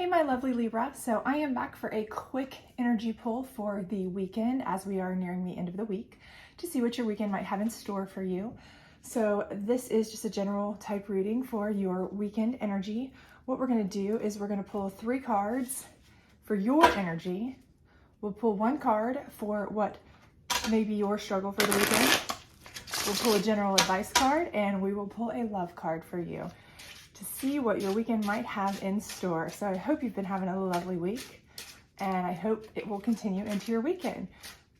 Hey, my lovely Libra. So I am back for a quick energy pull for the weekend as we are nearing the end of the week to see what your weekend might have in store for you. So this is just a general type reading for your weekend energy. What we're going to do is we're going to pull 3 cards for your energy. We'll pull 1 card for what may be your struggle for the weekend. We'll pull a general advice card, and we will pull a love card for you to see what your weekend might have in store. So I hope you've been having a lovely week, and I hope it will continue into your weekend.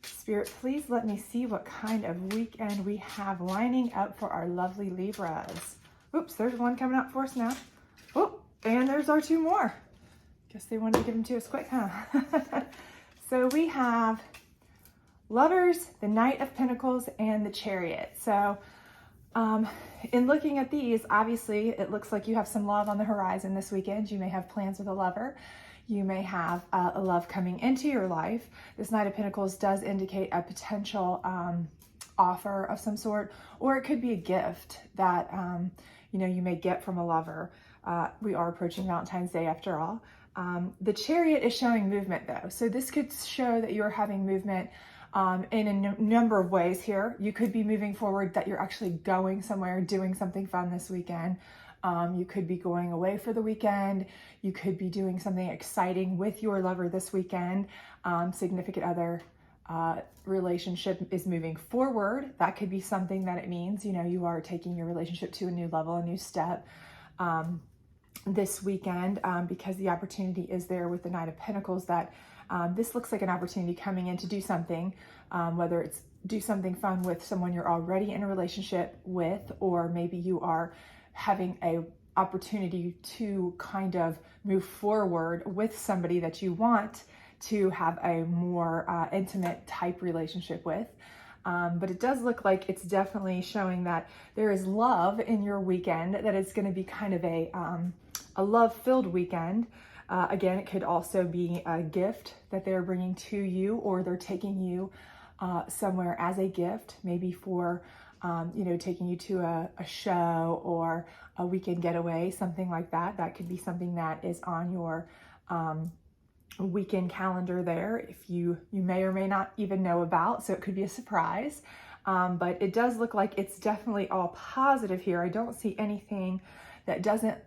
Spirit, please let me see what kind of weekend we have lining up for our lovely Libras. Oops, there's one coming up for us now. Oh, and there's our 2 more. Guess they wanted to give them to us quick, huh? So we have Lovers, the Knight of Pentacles, and the Chariot. So in looking at these, obviously it looks like you have some love on the horizon this weekend. You may have plans with a lover. You may have a love coming into your life. This Knight of Pentacles does indicate a potential offer of some sort, or it could be a gift that you may get from a lover. We are approaching Valentine's Day after all. The Chariot is showing movement though, so this could show that you're having movement in a number of ways here. You could be moving forward, that you're actually going somewhere, doing something fun this weekend. You could be going away for the weekend. You could be doing something exciting with your lover this weekend. Significant other relationship is moving forward. That could be something that it means, you are taking your relationship to a new level, a new step this weekend, because the opportunity is there with the Knight of Pentacles that this looks like an opportunity coming in to do something, whether it's do something fun with someone you're already in a relationship with, or maybe you are having a opportunity to kind of move forward with somebody that you want to have a more intimate type relationship with. But it does look like it's definitely showing that there is love in your weekend, that it's going to be kind of a love-filled weekend. Again, it could also be a gift that they're bringing to you, or they're taking you somewhere as a gift, maybe for, taking you to a show or a weekend getaway, something like that. That could be something that is on your weekend calendar there, if you may or may not even know about, so it could be a surprise. But it does look like it's definitely all positive here. I don't see anything that doesn't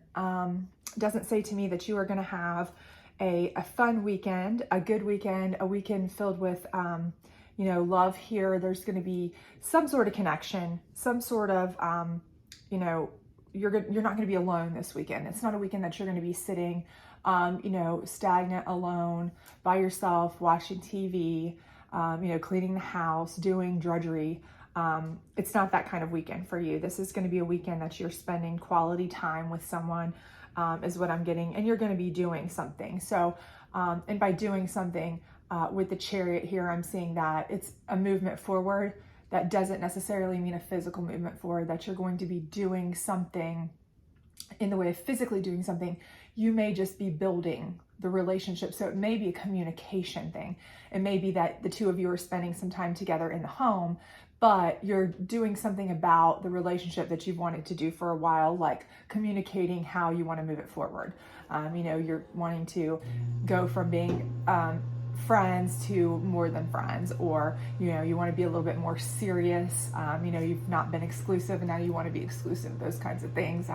say to me that you are going to have a fun weekend, a good weekend, a weekend filled with, love here. There's going to be some sort of connection, some sort of, you're not going to be alone this weekend. It's not a weekend that you're going to be sitting, stagnant, alone, by yourself, watching TV, cleaning the house, doing drudgery. It's not that kind of weekend for you. This is going to be a weekend that you're spending quality time with someone, is what I'm getting, and you're going to be doing something. So, and by doing something with the Chariot here, I'm seeing that it's a movement forward. That doesn't necessarily mean a physical movement forward, that you're going to be doing something in the way of physically doing something. You may just be building the relationship. So it may be a communication thing. It may be that the 2 of you are spending some time together in the home, but you're doing something about the relationship that you've wanted to do for a while, like communicating how you want to move it forward. You're wanting to go from being friends to more than friends, or you want to be a little bit more serious. You've not been exclusive and now you want to be exclusive, those kinds of things.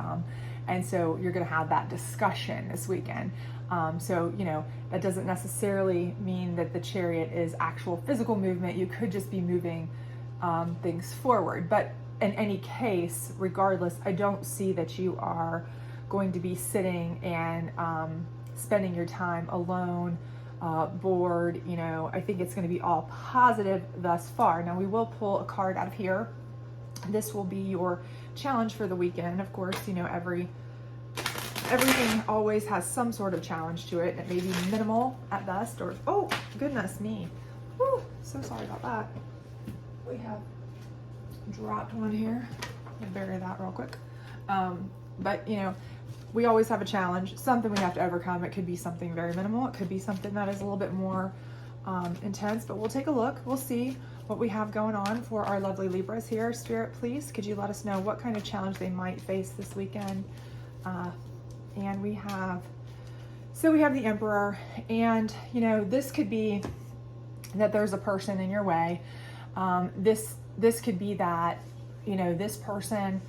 And so you're going to have that discussion this weekend. That doesn't necessarily mean that the Chariot is actual physical movement. You could just be moving things forward. But in any case, regardless, I don't see that you are going to be sitting and spending your time alone, bored. I think it's going to be all positive thus far. Now we will pull a card out of here. This will be your challenge for the weekend. Of course, everything always has some sort of challenge to it. It may be minimal at best, or, oh, goodness me. Whew, so sorry about that. We have dropped one here. I'll bury that real quick. But we always have a challenge, something we have to overcome. It could be something very minimal. It could be something that is a little bit more intense, but we'll take a look. We'll see what we have going on for our lovely Libras here. Spirit, please, could you let us know what kind of challenge they might face this weekend? And we have So we have the Emperor, and this could be that there's a person in your way. This could be that this person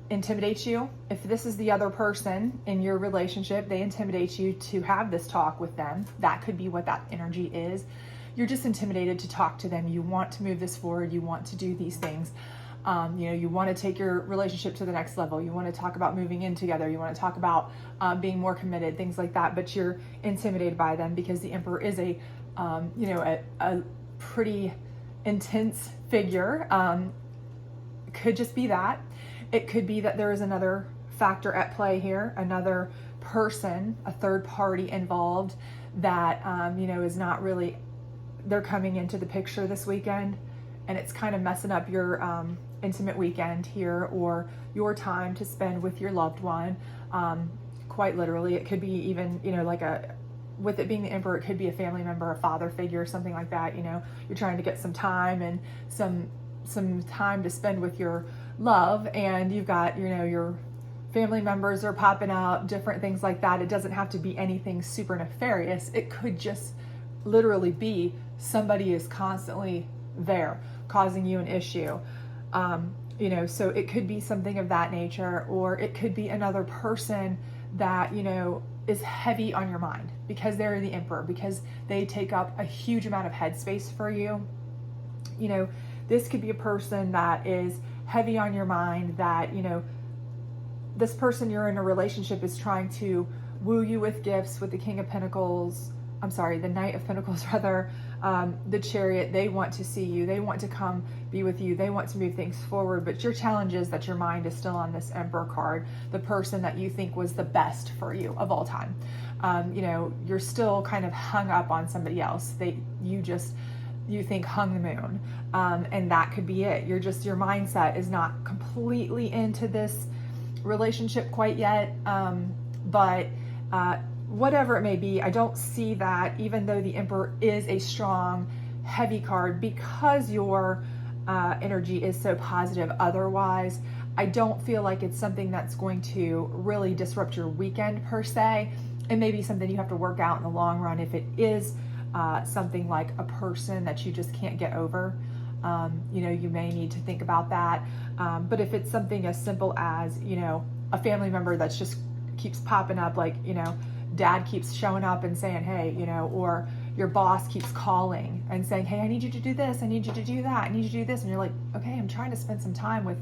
intimidates you. If this is the other person in your relationship, they intimidate you to have this talk with them. That could be what that energy is. You're just intimidated to talk to them. You want to move this forward. You want to do these things. You want to take your relationship to the next level. You want to talk about moving in together. You want to talk about being more committed, things like that. But you're intimidated by them because the Emperor is a pretty intense figure. Could just be that. It could be that there is another factor at play here, another person, a third party involved that is not really. They're coming into the picture this weekend, and it's kind of messing up your intimate weekend here, or your time to spend with your loved one. Quite literally, it could be even, with it being the Emperor, it could be a family member, a father figure, something like that. You're trying to get some time and some time to spend with your love, and you've got, your family members are popping up, different things like that. It doesn't have to be anything super nefarious. It could just literally be somebody is constantly there causing you an issue. So it could be something of that nature, or it could be another person that, is heavy on your mind because they're the Emperor, because they take up a huge amount of headspace for you. This could be a person that is heavy on your mind, that, this person you're in a relationship is trying to woo you with gifts, with the King of Pentacles. I'm sorry, the Knight of Pentacles rather, the Chariot. They want to see you. They want to come be with you. They want to move things forward. But your challenge is that your mind is still on this Emperor card, the person that you think was the best for you of all time. You're still kind of hung up on somebody else. You think hung the moon. And that could be it. Your mindset is not completely into this relationship quite yet. But whatever it may be, I don't see that, even though the Emperor is a strong, heavy card, because your energy is so positive otherwise, I don't feel like it's something that's going to really disrupt your weekend per se. It may be something you have to work out in the long run if it is something like a person that you just can't get over. You may need to think about that. But if it's something as simple as, a family member that's just keeps popping up, like, dad keeps showing up and saying, hey, or your boss keeps calling and saying, hey, I need you to do this. I need you to do that. I need you to do this. And you're like, okay, I'm trying to spend some time with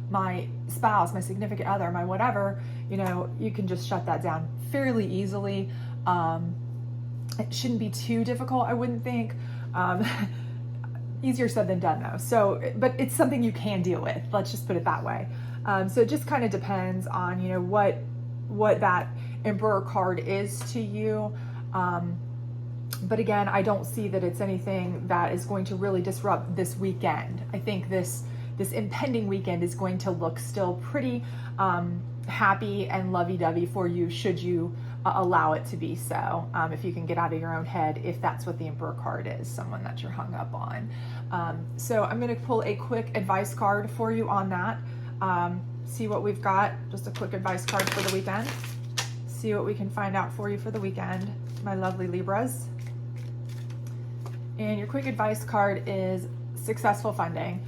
my spouse, my significant other, my whatever, you can just shut that down fairly easily. It shouldn't be too difficult, I wouldn't think. Easier said than done though. So, but it's something you can deal with. Let's just put it that way. So it just kind of depends on, what that Emperor card is to you. But again, I don't see that it's anything that is going to really disrupt this weekend. I think this impending weekend is going to look still pretty happy and lovey-dovey for you, should you allow it to be so. If you can get out of your own head, if that's what the Emperor card is, someone that you're hung up on. So I'm going to pull a quick advice card for you on that. See what we've got. Just a quick advice card for the weekend. See what we can find out for you for the weekend, my lovely Libras. And your quick advice card is successful funding.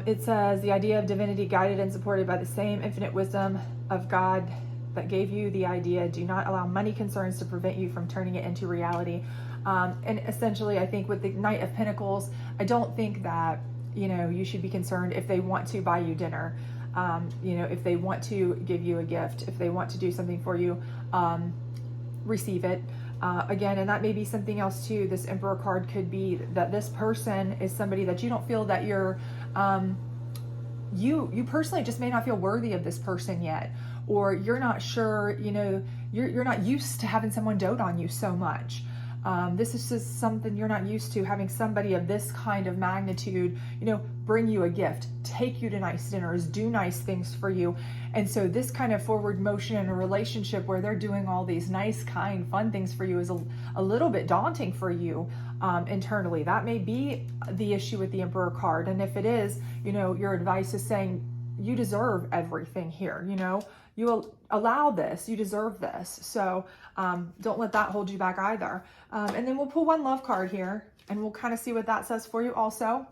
It says, the idea of divinity guided and supported by the same infinite wisdom of God that gave you the idea. Do not allow money concerns to prevent you from turning it into reality. And essentially, I think with the Knight of Pentacles, I don't think that, you should be concerned if they want to buy you dinner. If they want to give you a gift, if they want to do something for you, receive it. Again, and that may be something else too. This Emperor card could be that this person is somebody that you don't feel that you're, you personally just may not feel worthy of this person yet, or you're not sure, you're not used to having someone dote on you so much. This is just something you're not used to, having somebody of this kind of magnitude, bring you a gift, take you to nice dinners, do nice things for you. And so this kind of forward motion in a relationship where they're doing all these nice, kind, fun things for you is a little bit daunting for you internally. That may be the issue with the Emperor card. And if it is, your advice is saying, you deserve everything here, you know, you allow this, you deserve this. So don't let that hold you back either. And then we'll pull one love card here and we'll kind of see what that says for you also.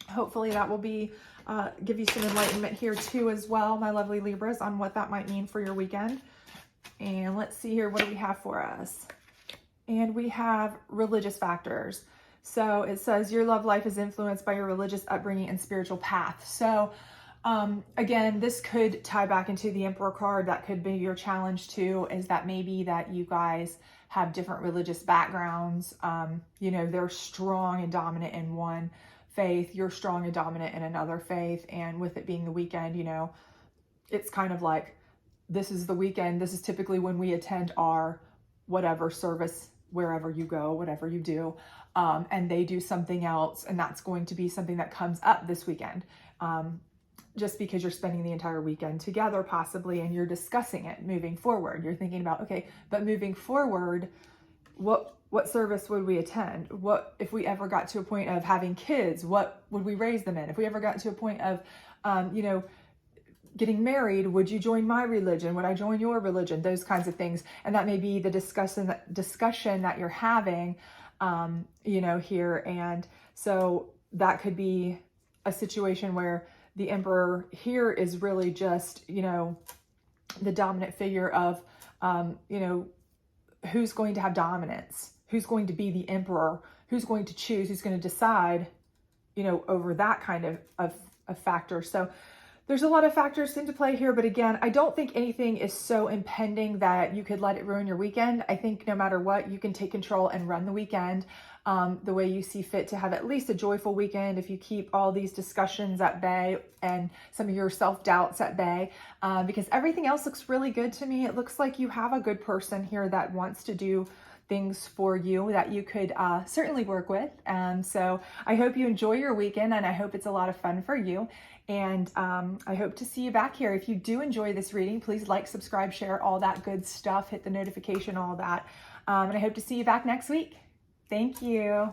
Hopefully that will be give you some enlightenment here too as well, my lovely Libras, on what that might mean for your weekend. And let's see here, what do we have for us? And we have religious factors. So it says your love life is influenced by your religious upbringing and spiritual path. So again, this could tie back into the Emperor card. That could be your challenge too, is that maybe that you guys have different religious backgrounds. You know, they're strong and dominant in one faith, you're strong and dominant in another faith. And with it being the weekend, you know, it's kind of like, this is the weekend. This is typically when we attend our whatever service, wherever you go, whatever you do. And they do something else. And that's going to be something that comes up this weekend. Just because you're spending the entire weekend together possibly, and you're discussing it moving forward. You're thinking about, okay, but moving forward, what service would we attend? What, if we ever got to a point of having kids, what would we raise them in? If we ever got to a point of, you know, getting married, would you join my religion? Would I join your religion? Those kinds of things. And that may be the discussion that you're having, you know, here. And so that could be a situation where the Emperor here is really just, you know, the dominant figure of, you know, who's going to have dominance, who's going to be the Emperor, who's going to choose, who's going to decide, you know, over that kind of factor. So there's a lot of factors into play here, but again, I don't think anything is so impending that you could let it ruin your weekend. I think no matter what, you can take control and run the weekend the way you see fit to have at least a joyful weekend if you keep all these discussions at bay and some of your self-doubts at bay, because everything else looks really good to me. It looks like you have a good person here that wants to do things for you that you could certainly work with. And so I hope you enjoy your weekend, and I hope it's a lot of fun for you. And I hope to see you back here. If you do enjoy this reading, please like, subscribe, share, all that good stuff, hit the notification, all that. And I hope to see you back next week. Thank you.